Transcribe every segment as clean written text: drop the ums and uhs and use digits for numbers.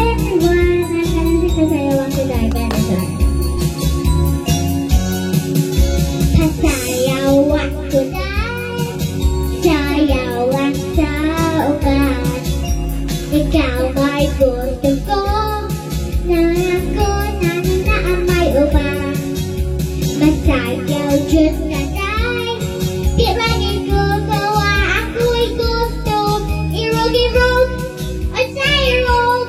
everyone. Sasayawan ko dahil kaya na siya. Sasayawan ko dahil sayawan sa ugat. Ikaw may gusto ko na ako na may ubat. Masayaw dyan na dahil di lagi ko gawa. Ako'y gusto irog-irog at sayrog.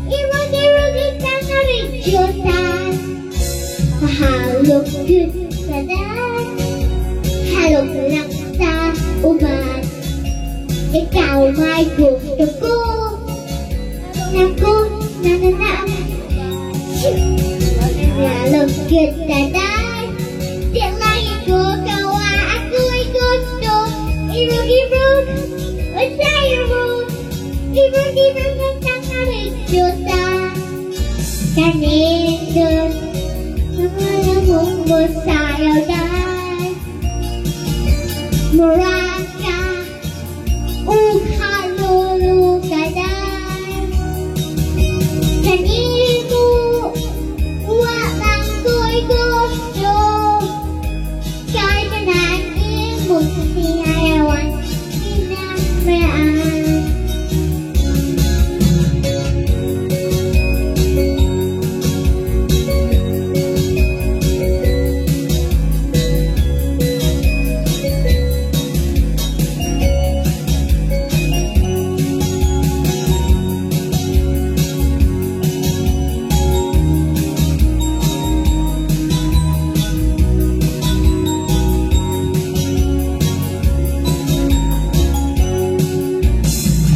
Irog-irog isang naridyotan. Mahalog dyan na dahil halog lang sa ubat. Ikaw may gusto ko naku, nananam. Halog kita dahil di lagi ko gawa. Ako'y gusto irog-irog at sayrog. Irog-irog ang tangaridyotan. Kanindot mga mong masayaw dahil murang ka ug halolo ka dahil kanimo walang ko'y gusto kay tanan imong sayawan inamayaan.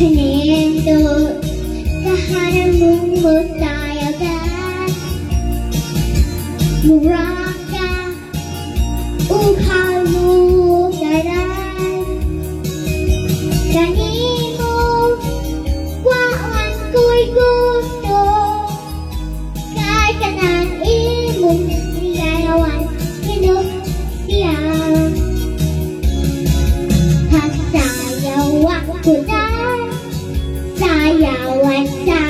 Kanindot kahanan mong masayaw dahil murang ka ug halog ka dahil kanimo walang ko'y gusto kay tanan imong sayawan kinugsiyaw. Hasayawan ko dahil sayawan sa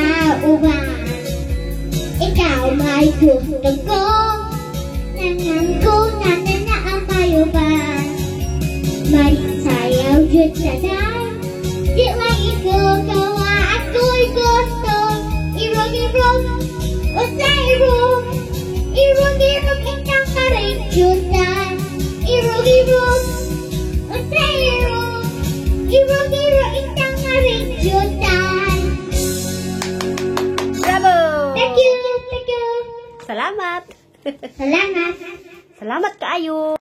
ugat. Ikaw may gusto ko nanan ko nananaan may ubat. May sayaw dyan sa dahil di lagi ko gawa. Ako'y gusto irog-irog o sayrog. Irog-irog ang tangaridyotan. Irog-irog o sayrog. Irog-irog ang tangaridyotan. Bravo! Thank you! Thank you! Salamat! Salamat! Salamat kaayo!